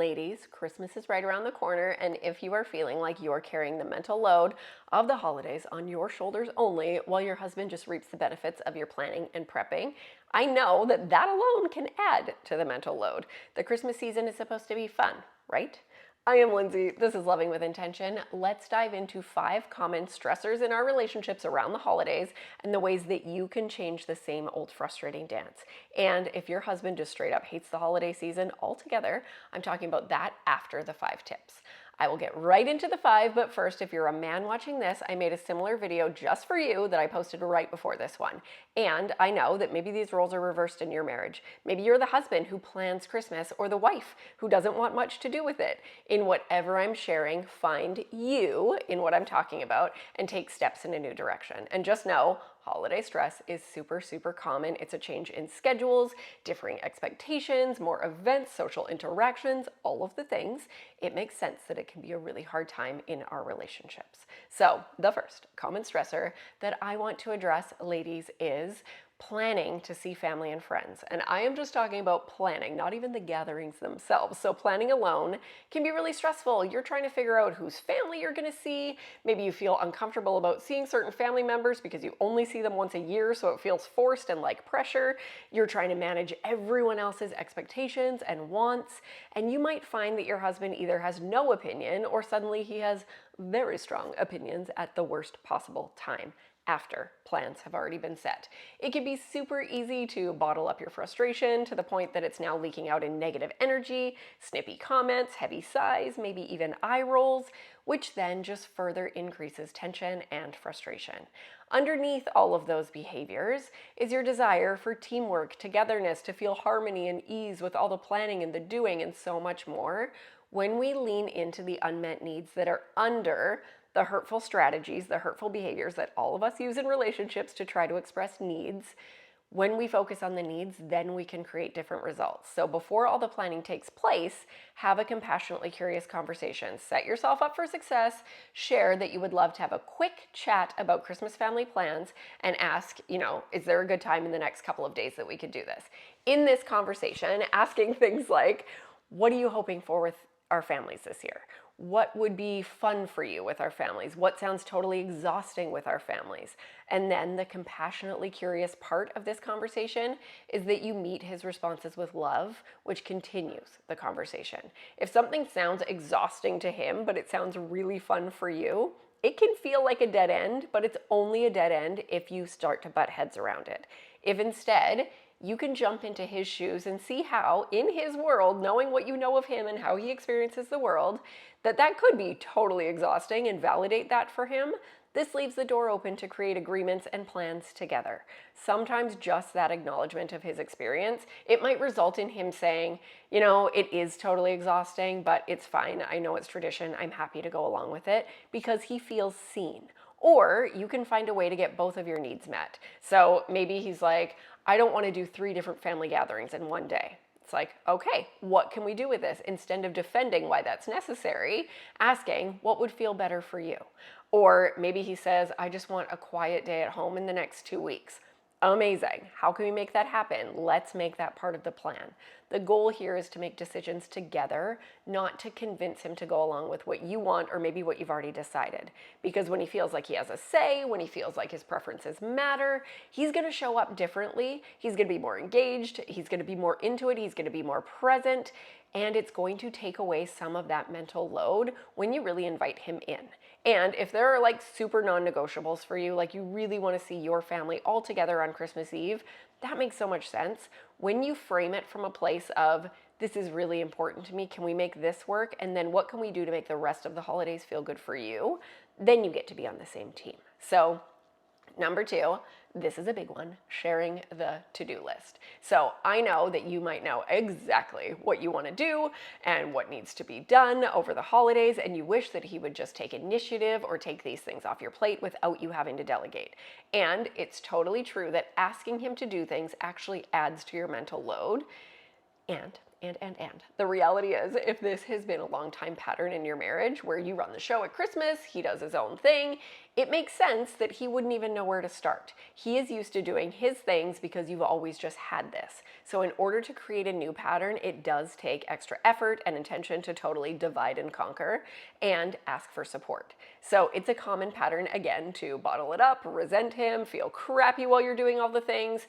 Ladies, Christmas is right around the corner, and if you are feeling like you're carrying the mental load of the holidays on your shoulders only while your husband just reaps the benefits of your planning and prepping, I know that that alone can add to the mental load. The Christmas season is supposed to be fun, right? I am Lindsay. This is Loving with Intention. Let's dive into 5 common stressors in our relationships around the holidays and the ways that you can change the same old frustrating dance. And if your husband just straight up hates the holiday season altogether, I'm talking about that after the 5 tips. I will get right into the 5, but first, if you're a man watching this, I made a similar video just for you that I posted right before this one. And I know that maybe these roles are reversed in your marriage. Maybe you're the husband who plans Christmas or the wife who doesn't want much to do with it. In whatever I'm sharing, find you in what I'm talking about and take steps in a new direction. And just know, holiday stress is super, super common. It's a change in schedules, differing expectations, more events, social interactions, all of the things. It makes sense that it can be a really hard time in our relationships. So the first common stressor that I want to address, ladies, is planning to see family and friends. And I am just talking about planning, not even the gatherings themselves. So planning alone can be really stressful. You're trying to figure out whose family you're going to see. Maybe you feel uncomfortable about seeing certain family members because you only see them once a year, so it feels forced and like pressure. You're trying to manage everyone else's expectations and wants, and you might find that your husband either has no opinion or suddenly he has very strong opinions at the worst possible time, after plans have already been set. It can be super easy to bottle up your frustration to the point that it's now leaking out in negative energy, snippy comments, heavy sighs, maybe even eye rolls, which then just further increases tension and frustration. Underneath all of those behaviors is your desire for teamwork, togetherness, to feel harmony and ease with all the planning and the doing and so much more. When we lean into the unmet needs that are under the hurtful strategies, the hurtful behaviors that all of us use in relationships to try to express needs, when we focus on the needs, then we can create different results. So before all the planning takes place, have a compassionately curious conversation. Set yourself up for success. Share that you would love to have a quick chat about Christmas family plans and ask, is there a good time in the next couple of days that we could do this? In this conversation, asking things like, what are you hoping for with our families this year? What would be fun for you with our families? What sounds totally exhausting with our families? And then the compassionately curious part of this conversation is that you meet his responses with love, which continues the conversation. If something sounds exhausting to him, but it sounds really fun for you, it can feel like a dead end, but it's only a dead end if you start to butt heads around it. If instead, you can jump into his shoes and see how, in his world, knowing what you know of him and how he experiences the world, that could be totally exhausting, and validate that for him, this leaves the door open to create agreements and plans together. Sometimes just that acknowledgement of his experience, it might result in him saying, it is totally exhausting, but it's fine. I know it's tradition. I'm happy to go along with it, because he feels seen. Or you can find a way to get both of your needs met. So maybe he's like, I don't want to do 3 different family gatherings in one day. It's like, okay, what can we do with this? Instead of defending why that's necessary, asking what would feel better for you. Or maybe he says, I just want a quiet day at home in the next 2 weeks. Amazing. How can we make that happen? Let's make that part of the plan. The goal here is to make decisions together, not to convince him to go along with what you want or maybe what you've already decided. Because when he feels like he has a say, when he feels like his preferences matter, he's going to show up differently. He's going to be more engaged. He's going to be more into it. He's going to be more present. And it's going to take away some of that mental load when you really invite him in. And if there are like super non-negotiables for you, like you really want to see your family all together on Christmas Eve, that makes so much sense. When you frame it from a place of, this is really important to me, can we make this work? And then what can we do to make the rest of the holidays feel good for you? Then you get to be on the same team. So number 2, this is a big one, sharing the to-do list. So I know that you might know exactly what you want to do and what needs to be done over the holidays, and you wish that he would just take initiative or take these things off your plate without you having to delegate. And it's totally true that asking him to do things actually adds to your mental load. And The reality is, if this has been a long time pattern in your marriage where you run the show at Christmas, he does his own thing, it makes sense that he wouldn't even know where to start. He is used to doing his things because you've always just had this. So in order to create a new pattern, it does take extra effort and intention to totally divide and conquer and ask for support. So it's a common pattern, again, to bottle it up, resent him, feel crappy while you're doing all the things,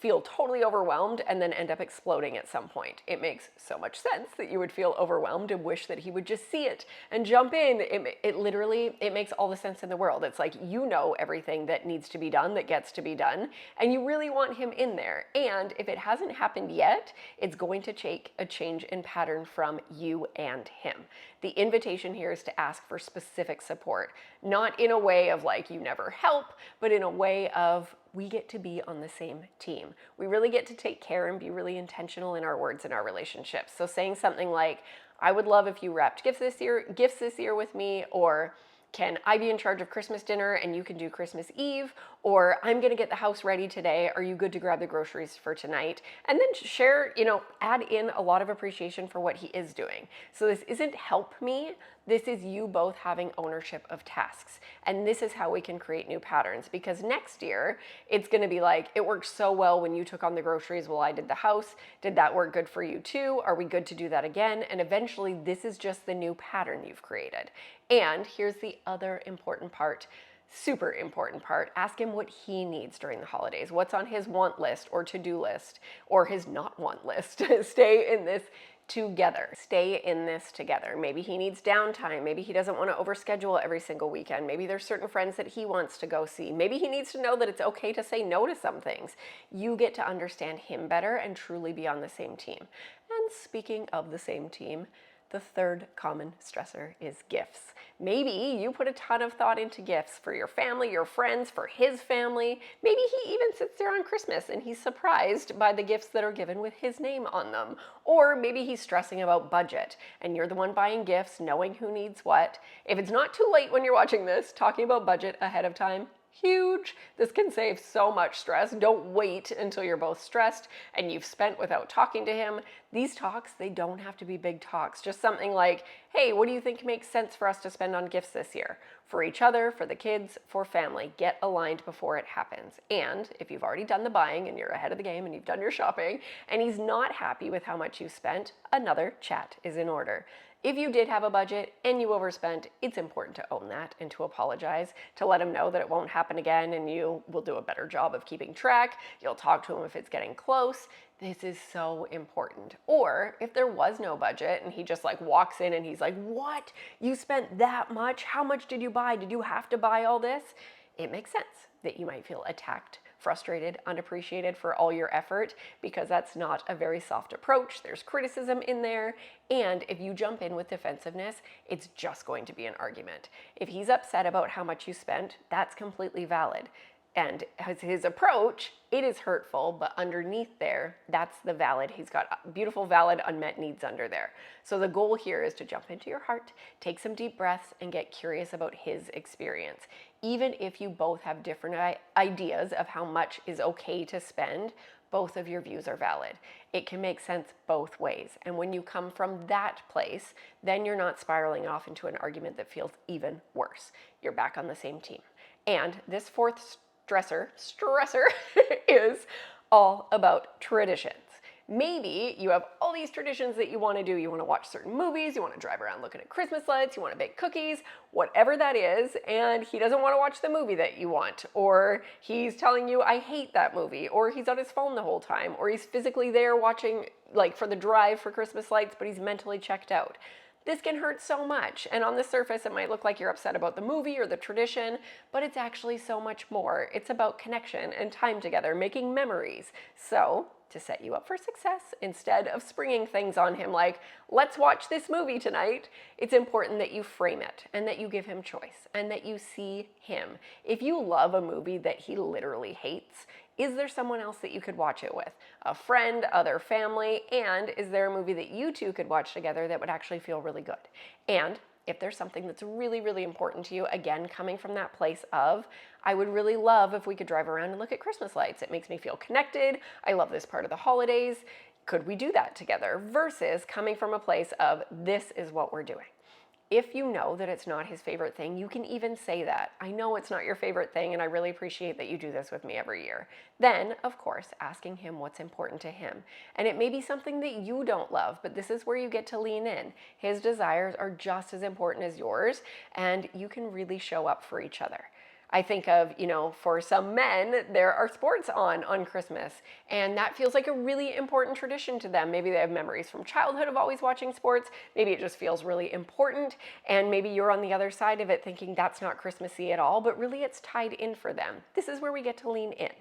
feel totally overwhelmed, and then end up exploding at some point. It makes so much sense that you would feel overwhelmed and wish that he would just see it and jump in. It makes all the sense in the world. It's like, you know, everything that needs to be done, that gets to be done, and you really want him in there. And if it hasn't happened yet, it's going to take a change in pattern from you and him. The invitation here is to ask for specific support, not in a way of like, you never help, but in a way of, we get to be on the same team. We really get to take care and be really intentional in our words and our relationships. So saying something like, I would love if you wrapped gifts this year with me, or can I be in charge of Christmas dinner and you can do Christmas Eve? Or I'm gonna get the house ready today. Are you good to grab the groceries for tonight? And then share, add in a lot of appreciation for what he is doing. So this isn't help me. This is you both having ownership of tasks. And this is how we can create new patterns, because next year it's gonna be like, it worked so well when you took on the groceries while I did the house. Did that work good for you too? Are we good to do that again? And eventually this is just the new pattern you've created. And here's the other important part, super important part. Ask him what he needs during the holidays. What's on his want list or to-do list or his not want list? Stay in this together. Stay in this together. Maybe he needs downtime. Maybe he doesn't want to overschedule every single weekend. Maybe there's certain friends that he wants to go see. Maybe he needs to know that it's okay to say no to some things. You get to understand him better and truly be on the same team. And speaking of the same team, the third common stressor is gifts. Maybe you put a ton of thought into gifts for your family, your friends, for his family. Maybe he even sits there on Christmas and he's surprised by the gifts that are given with his name on them. Or maybe he's stressing about budget and you're the one buying gifts, knowing who needs what. If it's not too late when you're watching this, talking about budget ahead of time, huge. This can save so much stress. Don't wait until you're both stressed and you've spent without talking to him. These talks, they don't have to be big talks. Just something like, hey, what do you think makes sense for us to spend on gifts this year? For each other, for the kids, for family. Get aligned before it happens. And if you've already done the buying and you're ahead of the game and you've done your shopping and he's not happy with how much you spent, another chat is in order. If you did have a budget and you overspent, it's important to own that and to apologize, to let him know that it won't happen again and you will do a better job of keeping track. You'll talk to him if it's getting close. This is so important. Or if there was no budget and he just like walks in and he's like, what? You spent that much? How much did you buy? Did you have to buy all this? It makes sense that you might feel attacked, frustrated, unappreciated for all your effort, because that's not a very soft approach. There's criticism in there. And if you jump in with defensiveness, it's just going to be an argument. If he's upset about how much you spent, that's completely valid. And his approach, it is hurtful, but underneath there, that's the valid. He's got beautiful, valid, unmet needs under there. So the goal here is to jump into your heart, take some deep breaths, and get curious about his experience. Even if you both have different ideas of how much is okay to spend, both of your views are valid. It can make sense both ways. And when you come from that place, then you're not spiraling off into an argument that feels even worse. You're back on the same team. And this fourth stressor is all about traditions. Maybe you have all these traditions that you want to do. You want to watch certain movies, you want to drive around looking at Christmas lights, you want to bake cookies, whatever that is, and he doesn't want to watch the movie that you want, or he's telling you, I hate that movie, or he's on his phone the whole time, or he's physically there watching, like, for the drive for Christmas lights, but he's mentally checked out. This can hurt so much, and on the surface it might look like you're upset about the movie or the tradition, but it's actually so much more. It's about connection and time together, making memories. So, to set you up for success, instead of springing things on him like, let's watch this movie tonight, it's important that you frame it and that you give him choice and that you see him. If you love a movie that he literally hates, is there someone else that you could watch it with? A friend, other family, and is there a movie that you two could watch together that would actually feel really good? And if there's something that's really, really important to you, again, coming from that place of, I would really love if we could drive around and look at Christmas lights. It makes me feel connected. I love this part of the holidays. could we do that together? Versus coming from a place of, this is what we're doing. If you know that it's not his favorite thing, you can even say that. I know it's not your favorite thing, and I really appreciate that you do this with me every year. Then, of course, asking him what's important to him. And it may be something that you don't love, but this is where you get to lean in. His desires are just as important as yours, and you can really show up for each other. I think of, for some men, there are sports on Christmas, and that feels like a really important tradition to them. Maybe they have memories from childhood of always watching sports. Maybe it just feels really important, and maybe you're on the other side of it thinking that's not Christmassy at all, but really it's tied in for them. This is where we get to lean in.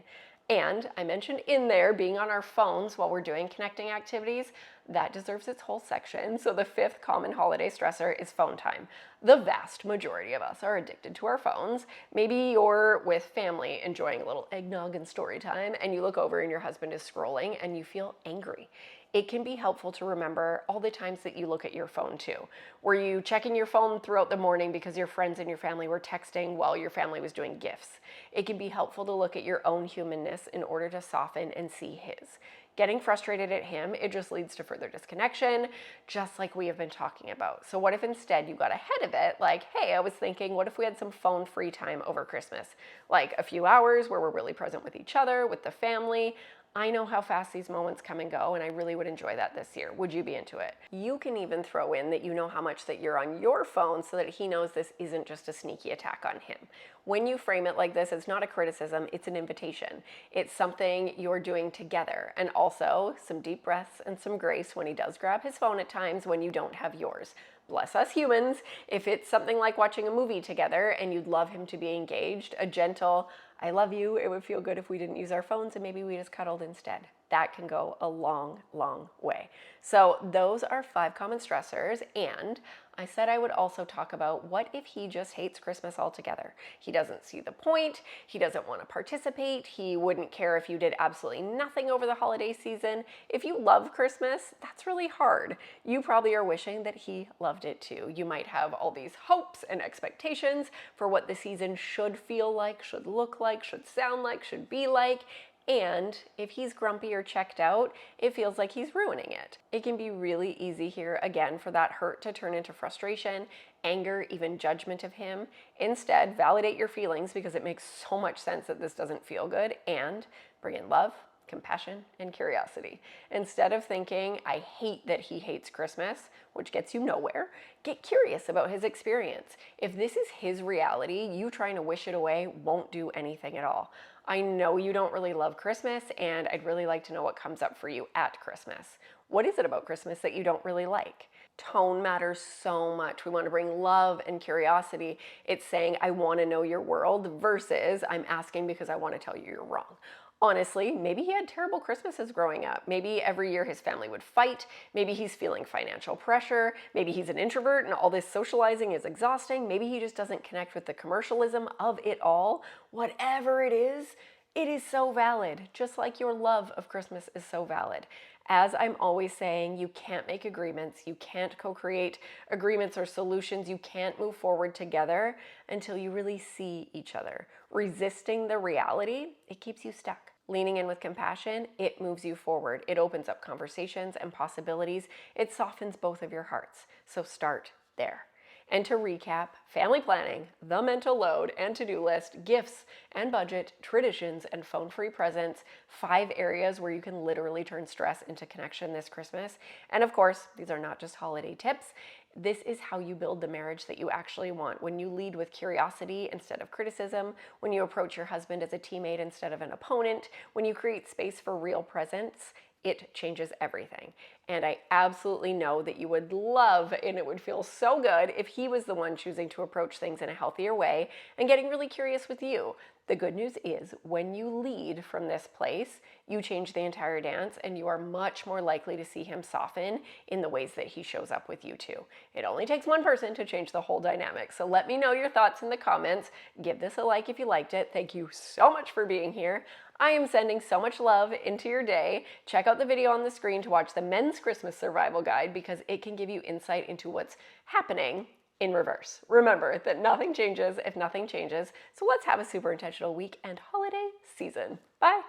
And I mentioned in there being on our phones while we're doing connecting activities. That deserves its whole section. So the 5th common holiday stressor is phone time. The vast majority of us are addicted to our phones. Maybe you're with family enjoying a little eggnog and story time, and you look over and your husband is scrolling and you feel angry. It can be helpful to remember all the times that you look at your phone too. Were you checking your phone throughout the morning because your friends and your family were texting while your family was doing gifts? It can be helpful to look at your own humanness in order to soften and see his. Getting frustrated at him, it just leads to further disconnection, just like we have been talking about. So what if instead you got ahead of it? Like, hey, I was thinking, what if we had some phone free time over Christmas? Like a few hours where we're really present with each other, with the family. I know how fast these moments come and go, and I really would enjoy that this year. Would you be into it? You can even throw in that you know how much that you're on your phone so that he knows this isn't just a sneaky attack on him. When you frame it like this, it's not a criticism, it's an invitation. It's something you're doing together. And also some deep breaths and some grace when he does grab his phone at times when you don't have yours. Bless us humans, if it's something like watching a movie together and you'd love him to be engaged, a gentle, I love you, it would feel good if we didn't use our phones and maybe we just cuddled instead. That can go a long, long way. So those are 5 common stressors, and I said I would also talk about what if he just hates Christmas altogether. He doesn't see the point, he doesn't want to participate, he wouldn't care if you did absolutely nothing over the holiday season. If you love Christmas, that's really hard. You probably are wishing that he loved it too. You might have all these hopes and expectations for what the season should feel like, should look like, should sound like, should be like. And if he's grumpy or checked out, it feels like he's ruining it. It can be really easy here, again, for that hurt to turn into frustration, anger, even judgment of him. Instead, validate your feelings because it makes so much sense that this doesn't feel good, and bring in love, compassion, and curiosity. Instead of thinking, I hate that he hates Christmas, which gets you nowhere, get curious about his experience. If this is his reality, you trying to wish it away won't do anything at all. I know you don't really love Christmas, and I'd really like to know what comes up for you at Christmas. What is it about Christmas that you don't really like? Tone matters so much. We want to bring love and curiosity. It's saying, I want to know your world versus I'm asking because I want to tell you you're wrong. Honestly, maybe he had terrible Christmases growing up. Maybe every year his family would fight. Maybe he's feeling financial pressure. Maybe he's an introvert and all this socializing is exhausting. Maybe he just doesn't connect with the commercialism of it all. Whatever it is so valid, just like your love of Christmas is so valid. As I'm always saying, you can't make agreements, you can't co-create agreements or solutions, you can't move forward together until you really see each other. Resisting the reality, it keeps you stuck. Leaning in with compassion, it moves you forward. It opens up conversations and possibilities. It softens both of your hearts. So start there. And to recap, family planning, the mental load and to-do list, gifts and budget, traditions, and phone-free presents, 5 areas where you can literally turn stress into connection this Christmas. And of course, these are not just holiday tips. This is how you build the marriage that you actually want. When you lead with curiosity instead of criticism, when you approach your husband as a teammate instead of an opponent, when you create space for real presence, it changes everything. And I absolutely know that you would love, and it would feel so good if he was the one choosing to approach things in a healthier way and getting really curious with you. The good news is when you lead from this place, you change the entire dance and you are much more likely to see him soften in the ways that he shows up with you too. It only takes one person to change the whole dynamic. So let me know your thoughts in the comments. Give this a like if you liked it. Thank you so much for being here. I am sending so much love into your day. Check out the video on the screen to watch the Men's Christmas Survival Guide because it can give you insight into what's happening in reverse. Remember that nothing changes if nothing changes. So let's have a super intentional week and holiday season. Bye.